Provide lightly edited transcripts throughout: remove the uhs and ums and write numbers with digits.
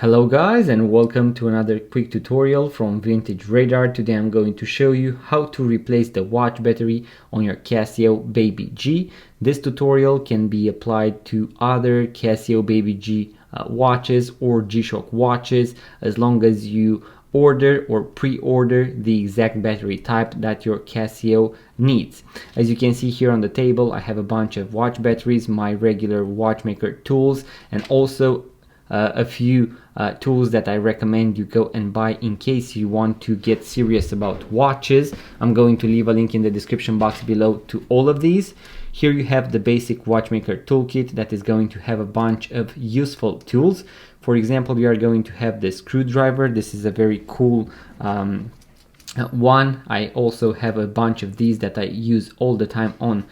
Hello guys, and welcome to another quick tutorial from Vintage Radar. Today I'm going to show you how to replace the watch battery on your Casio Baby G. This tutorial can be applied to other Casio Baby G watches or G-Shock watches, as long as you order or pre-order the exact battery type that your Casio needs. As you can see here on the table, I have a bunch of watch batteries, my regular watchmaker tools, and also a few tools that I recommend you go and buy in case you want to get serious about watches. I'm going to leave a link in the description box below to all of these. Here you have the basic watchmaker toolkit that is going to have a bunch of useful tools. For example, you are going to have the screwdriver. This is a very cool one. I also have a bunch of these that I use all the time on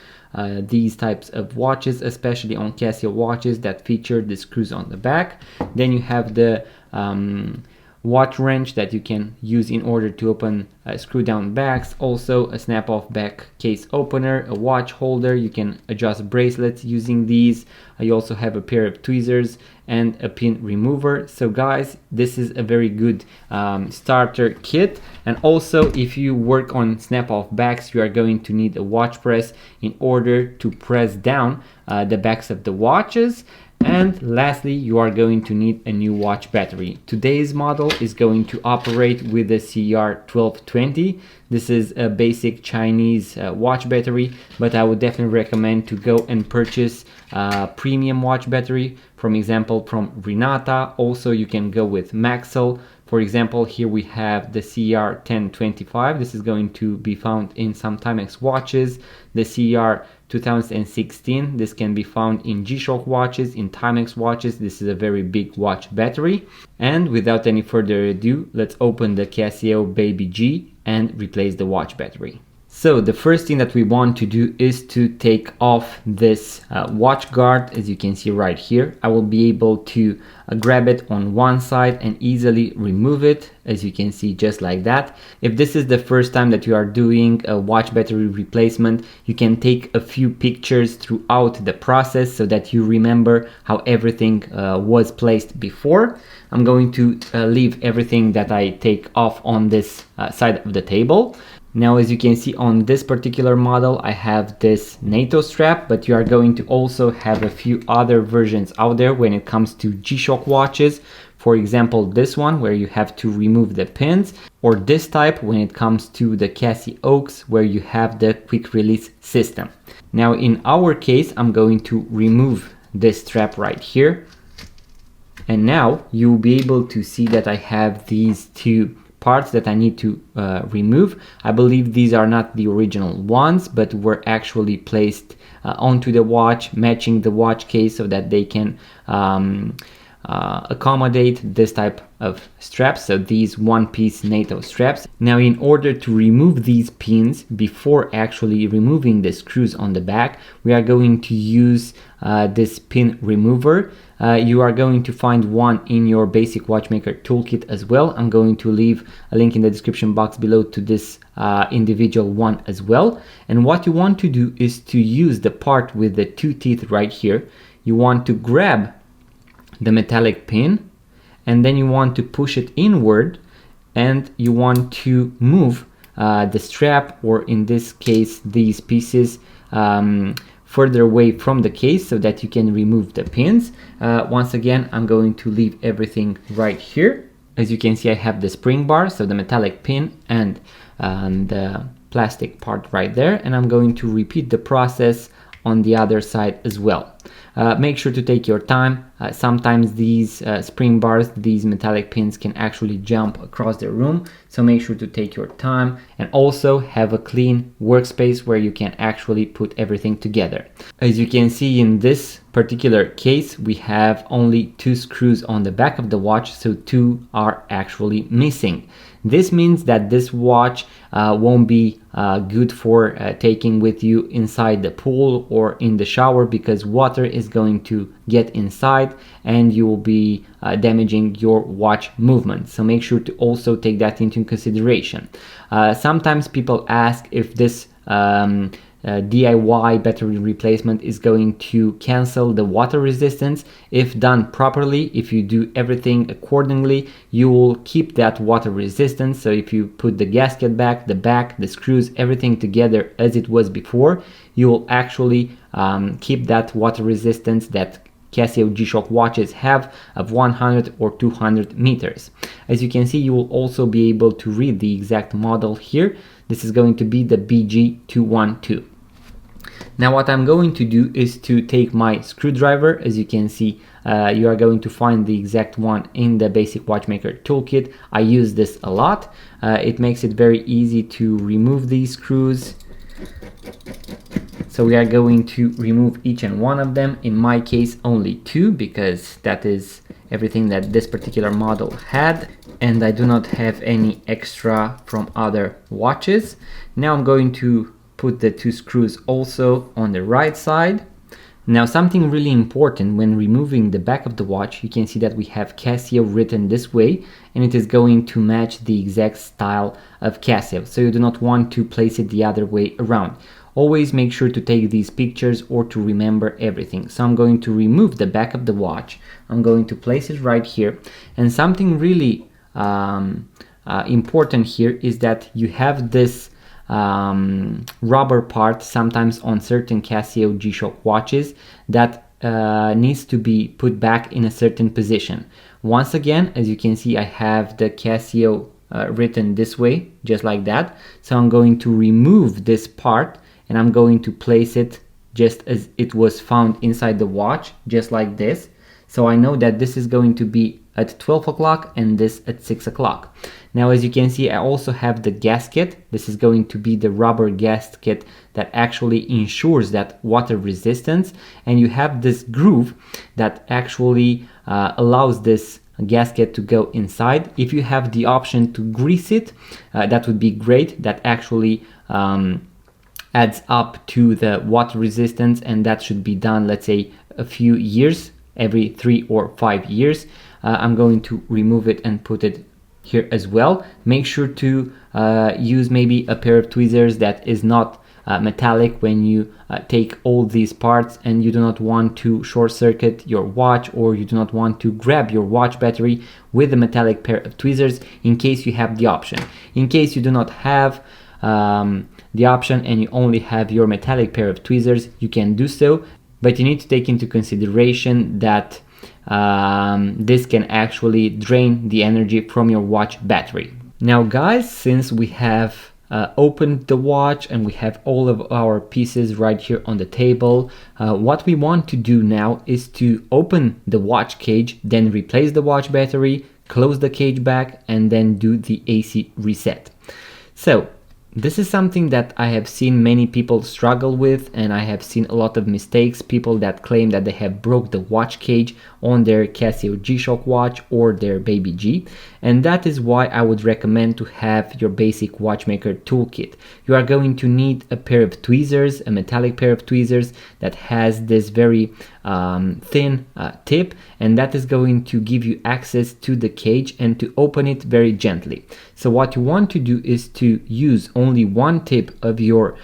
these types of watches, especially on Casio watches that feature the screws on the back. Then you have the watch wrench that you can use in order to open screw down backs, also a snap off back case opener, a watch holder. You can adjust bracelets using these. You also have a pair of tweezers and a pin remover. So guys, this is a very good starter kit. And also, if you work on snap off backs, you are going to need a watch press in order to press down the backs of the watches. And lastly, you are going to need a new watch battery. Today's model is going to operate with the CR1220. This is a basic Chinese watch battery, but I would definitely recommend to go and purchase a premium watch battery, for example from Renata. Also, you can go with Maxell. For example, here we have the CR1025. This is going to be found in some Timex watches. The CR2016. This can be found in G-Shock watches, in Timex watches. This is a very big watch battery. And without any further ado, let's open the Casio Baby G and replace the watch battery. So the first thing that we want to do is to take off this watch guard. As you can see right here, I will be able to grab it on one side and easily remove it, as you can see, just like that. If this is the first time that you are doing a watch battery replacement, you can take a few pictures throughout the process so that you remember how everything was placed before. I'm going to leave everything that I take off on this side of the table. Now, as you can see on this particular model, I have this NATO strap, but you are going to also have a few other versions out there when it comes to G-Shock watches. For example, this one where you have to remove the pins, or this type when it comes to the Casio where you have the quick release system. Now, in our case, I'm going to remove this strap right here. And now you'll be able to see that I have these two parts that I need to remove. I believe these are not the original ones, but were actually placed onto the watch, matching the watch case so that they can accommodate this type of straps, so these one-piece NATO straps. Now, in order to remove these pins before actually removing the screws on the back, we are going to use this pin remover. You are going to find one in your basic watchmaker toolkit as well. I'm going to leave a link in the description box below to this individual one as well. And what you want to do is to use the part with the two teeth right here. You want to grab the metallic pin, and then you want to push it inward, and you want to move the strap, or in this case these pieces, further away from the case so that you can remove the pins. Once again, I'm going to leave everything right here. As you can see, I have the spring bar, so the metallic pin and the plastic part right there, and I'm going to repeat the process on the other side as well. Make sure to take your time. Sometimes these spring bars, these metallic pins, can actually jump across the room, so make sure to take your time and also have a clean workspace where you can actually put everything together. As you can see in this particular case, we have only two screws on the back of the watch, so two are actually missing. This means that this watch won't be good for taking with you inside the pool or in the shower, because water is going to get inside and you will be damaging your watch movement. So make sure to also take that into consideration. Sometimes people ask if this DIY battery replacement is going to cancel the water resistance. If done properly, if you do everything accordingly, you will keep that water resistance. So if you put the gasket back, the screws, everything together as it was before, you will actually keep that water resistance that Casio G-Shock watches have of 100 or 200 meters. As you can see, you will also be able to read the exact model here. This is going to be the BG212. Now what I'm going to do is to take my screwdriver. As you can see, you are going to find the exact one in the basic watchmaker toolkit. I use this a lot. It makes it very easy to remove these screws. So we are going to remove each and one of them. In my case, only 2, because that is everything that this particular model had, and I do not have any extra from other watches. Now I'm going to put the 2 screws also on the right side. Now something really important when removing the back of the watch, you can see that we have Casio written this way, and it is going to match the exact style of Casio. So you do not want to place it the other way around. Always make sure to take these pictures or to remember everything. So I'm going to remove the back of the watch. I'm going to place it right here. And something really important here is that you have this rubber part sometimes on certain Casio G-Shock watches that needs to be put back in a certain position. Once again, as you can see, I have the Casio written this way, just like that. So I'm going to remove this part and I'm going to place it just as it was found inside the watch, just like this. So I know that this is going to be at 12 o'clock and this at 6 o'clock. Now, as you can see, I also have the gasket. This is going to be the rubber gasket that actually ensures that water resistance. And you have this groove that actually allows this gasket to go inside. If you have the option to grease it, that would be great. That actually adds up to the water resistance, and that should be done, let's say, a few years, every 3 or 5 years. I'm going to remove it and put it here as well. Make sure to use maybe a pair of tweezers that is not metallic when you take all these parts, and you do not want to short circuit your watch, or you do not want to grab your watch battery with a metallic pair of tweezers, in case you have the option. In case you do not have the option and you only have your metallic pair of tweezers, you can do so, but you need to take into consideration that this can actually drain the energy from your watch battery. Now guys, since we have opened the watch and we have all of our pieces right here on the table, what we want to do now is to open the watch cage, then replace the watch battery, close the cage back, and then do the AC reset. So this is something that I have seen many people struggle with, and I have seen a lot of mistakes, people that claim that they have broke the watch cage on their Casio G-Shock watch or their Baby G, and that is why I would recommend to have your basic watchmaker toolkit. You are going to need a pair of tweezers, a metallic pair of tweezers that has this very thin tip, and that is going to give you access to the cage and to open it very gently. So what you want to do is to use only one tip of your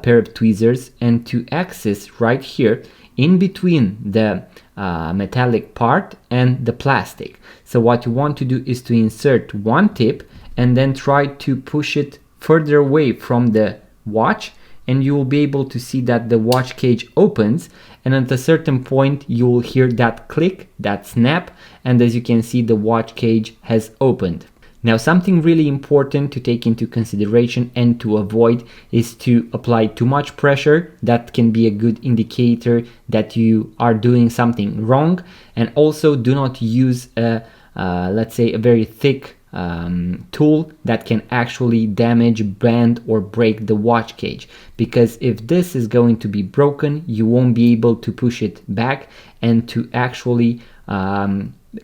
pair of tweezers and to access right here in between the metallic part and the plastic. So what you want to do is to insert one tip and then try to push it further away from the watch, and you will be able to see that the watch cage opens, and at a certain point you will hear that click, that snap, and as you can see, the watch cage has opened. Now, something really important to take into consideration and to avoid is to apply too much pressure. That can be a good indicator that you are doing something wrong. And also do not use let's say a very thick tool that can actually damage, bend or break the watch cage, because if this is going to be broken, you won't be able to push it back and to actually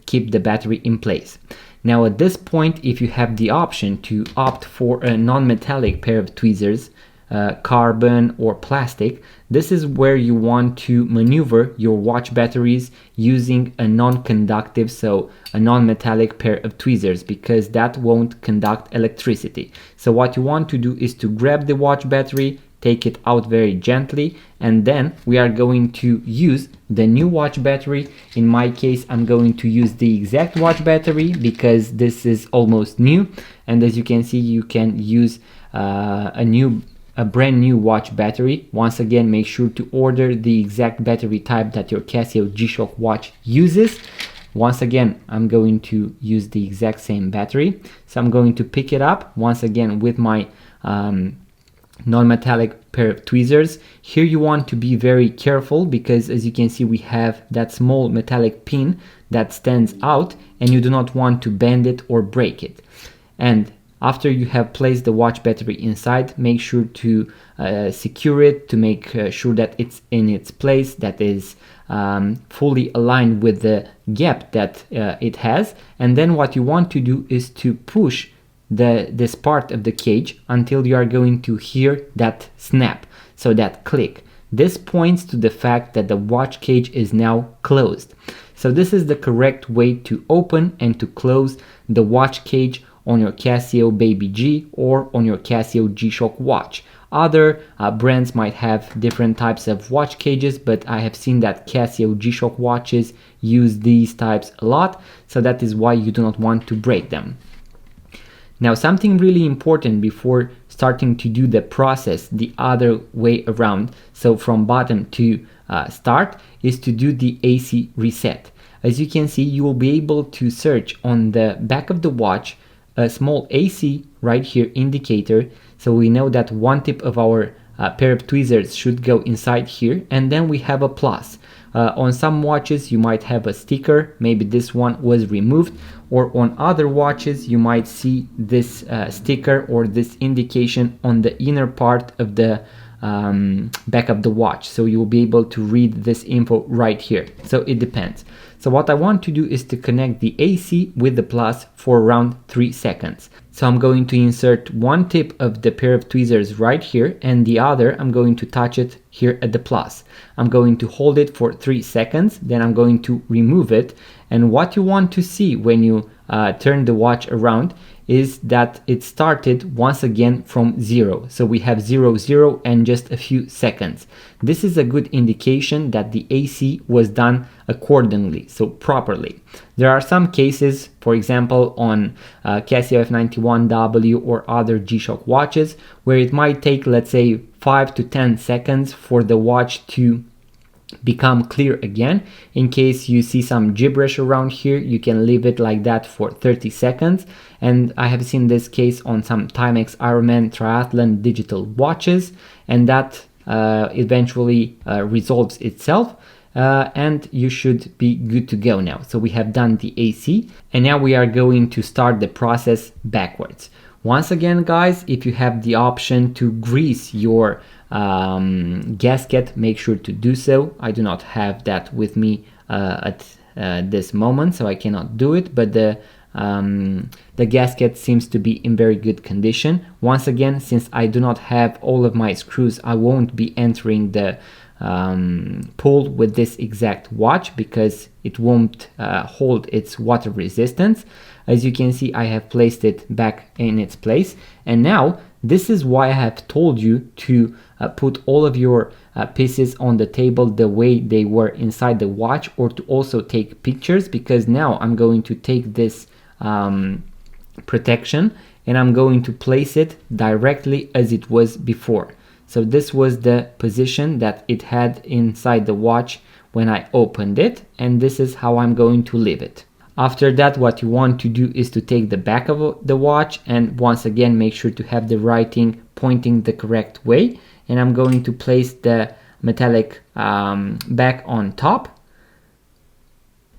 keep the battery in place. Now at this point, if you have the option to opt for a non-metallic pair of tweezers, carbon or plastic, this is where you want to maneuver your watch batteries using a non-conductive, so a non-metallic pair of tweezers, because that won't conduct electricity. So what you want to do is to grab the watch battery, take it out very gently, and then we are going to use the new watch battery. In my case, I'm going to use the exact watch battery because this is almost new, and as you can see, you can use a brand new watch battery. Once again, make sure to order the exact battery type that your Casio G-Shock watch uses. Once again, I'm going to use the exact same battery. So I'm going to pick it up once again with my non-metallic pair of tweezers. Here you want to be very careful because as you can see, we have that small metallic pin that stands out and you do not want to bend it or break it. And after you have placed the watch battery inside, make sure to secure it to make sure that it's in its place, that is fully aligned with the gap that it has. And then what you want to do is to push this part of the cage until you are going to hear that snap, so that click. This points to the fact that the watch cage is now closed. So this is the correct way to open and to close the watch cage on your Casio Baby G or on your Casio G-Shock watch. Other brands might have different types of watch cages, but I have seen that Casio G-Shock watches use these types a lot, so that is why you do not want to break them. Now, something really important before starting to do the process the other way around, so from bottom to start, is to do the AC reset. As you can see, you will be able to search on the back of the watch a small AC right here indicator, so we know that one tip of our pair of tweezers should go inside here, and then we have a plus. On some watches you might have a sticker, maybe this one was removed, or on other watches you might see this sticker or this indication on the inner part of the back of the watch, so you will be able to read this info right here. So it depends. So what I want to do is to connect the AC with the plus for around 3 seconds. So I'm going to insert one tip of the pair of tweezers right here, and the other I'm going to touch it here at the plus. I'm going to hold it for 3 seconds, then I'm going to remove it. And what you want to see when you turn the watch around is that it started once again from 0. So we have 0, 0 and just a few seconds. This is a good indication that the AC was done accordingly, so properly. There are some cases, for example on Casio F91W or other G-Shock watches, where it might take, let's say, 5 to 10 seconds for the watch to become clear again. In case you see some gibberish around here, you can leave it like that for 30 seconds. And I have seen this case on some Timex Ironman Triathlon digital watches, and that eventually resolves itself. And you should be good to go now. So we have done the AC, and now we are going to start the process backwards. Once again, guys, if you have the option to grease your gasket, make sure to do so. I do not have that with me at this moment, so I cannot do it, but the gasket seems to be in very good condition. Once again, since I do not have all of my screws, I won't be entering the pull with this exact watch because it won't hold its water resistance. As you can see, I have placed it back in its place, and now this is why I have told you to put all of your pieces on the table the way they were inside the watch, or to also take pictures, because now I'm going to take this protection and I'm going to place it directly as it was before. So this was the position that it had inside the watch when I opened it, and this is how I'm going to leave it. After that, what you want to do is to take the back of the watch, and once again make sure to have the writing pointing the correct way, and I'm going to place the metallic back on top.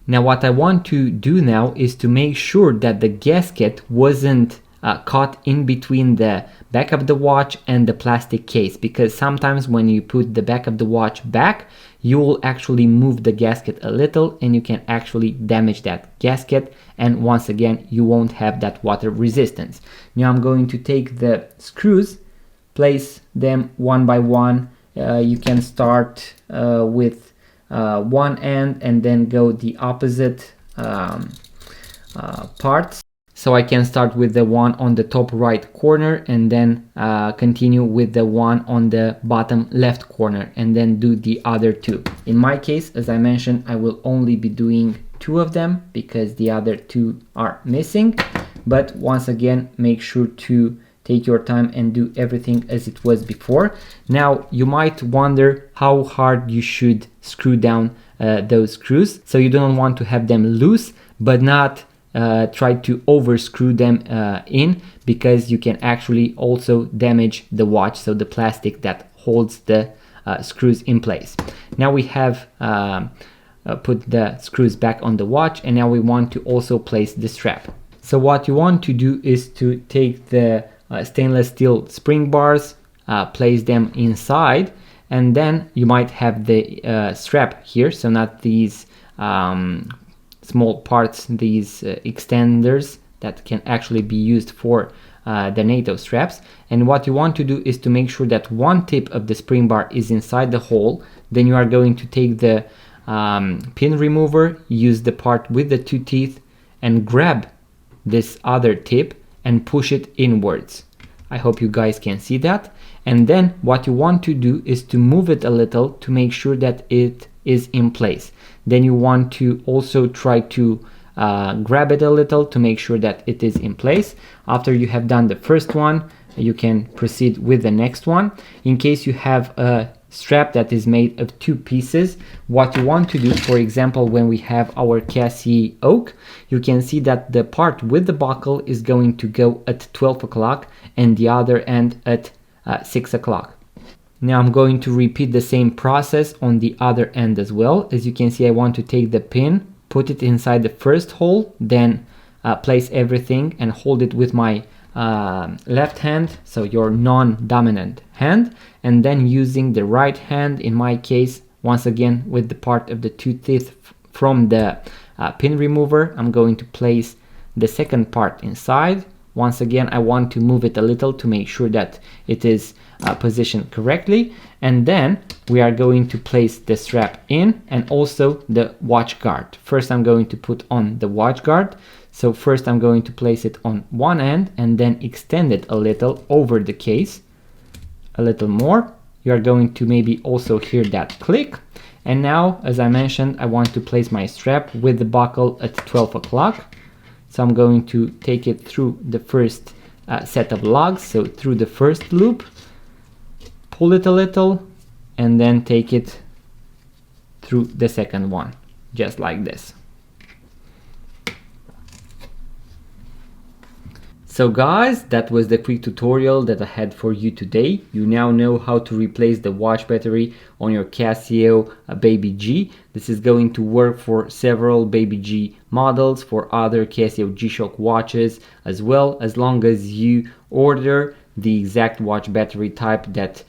Now what I want to do now is to make sure that the gasket wasn't caught in between the back of the watch and the plastic case, because sometimes when you put the back of the watch back, you will actually move the gasket a little and you can actually damage that gasket, and once again you won't have that water resistance. Now I'm going to take the screws, place them one by one. You can start with one end and then go the opposite parts. So I can start with the one on the top right corner and then continue with the one on the bottom left corner and then do the other two. In my case, as I mentioned, I will only be doing 2 of them because the other 2 are missing. But once again, make sure to take your time and do everything as it was before. Now you might wonder how hard you should screw down those screws. So you don't want to have them loose, but not try to over screw them in, because you can actually also damage the watch, so the plastic that holds the screws in place. Now we have put the screws back on the watch, and now we want to also place the strap. So what you want to do is to take the stainless steel spring bars, place them inside, and then you might have the strap here, so not these small parts, these extenders that can actually be used for the NATO straps. And what you want to do is to make sure that one tip of the spring bar is inside the hole. Then you are going to take the pin remover, use the part with the 2 teeth, and grab this other tip and push it inwards. I hope you guys can see that. And then what you want to do is to move it a little to make sure that it is in place. Then you want to also try to grab it a little to make sure that it is in place. After you have done the first one, you can proceed with the next one. In case you have a strap that is made of 2 pieces, what you want to do, for example, when we have our Casio Oak, you can see that the part with the buckle is going to go at 12 o'clock and the other end at 6 o'clock. Now I'm going to repeat the same process on the other end as well. As you can see, I want to take the pin, put it inside the first hole, then place everything and hold it with my left hand, so your non-dominant hand, and then using the right hand, in my case, once again with the part of the 2 teeth from the pin remover, I'm going to place the second part inside. Once again, I want to move it a little to make sure that it is positioned correctly, and then we are going to place the strap in and also the watch guard. First I'm going to put on the watch guard. So first I'm going to place it on one end and then extend it a little over the case, a little more. You are going to maybe also hear that click. And now, as I mentioned, I want to place my strap with the buckle at 12 o'clock. So I'm going to take it through the first set of lugs, so through the first loop, pull it a little, and then take it through the second one, just like this. So guys, that was the quick tutorial that I had for you today. You now know how to replace the watch battery on your Casio Baby G. This is going to work for several Baby G models, for other Casio G Shock watches as well, as long as you order the exact watch battery type that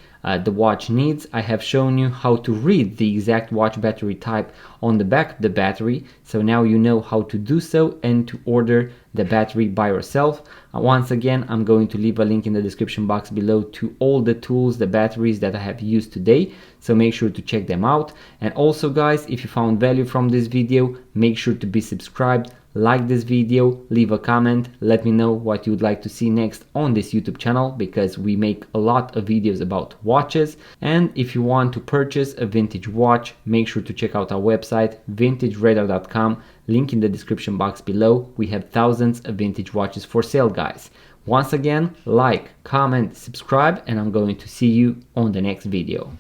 the watch needs. I have shown you how to read the exact watch battery type on the back of the battery, so now you know how to do so and to order the battery by yourself. Once again, I'm going to leave a link in the description box below to all the tools, the batteries that I have used today, so make sure to check them out. And also guys, if you found value from this video, make sure to be subscribed, like this video, leave a comment, let me know what you would like to see next on this YouTube channel, because we make a lot of videos about watches. And if you want to purchase a vintage watch, make sure to check out our website vintageradar.com, link in the description box below. We have thousands of vintage watches for sale, guys. Once again, like, comment, subscribe, and I'm going to see you on the next video.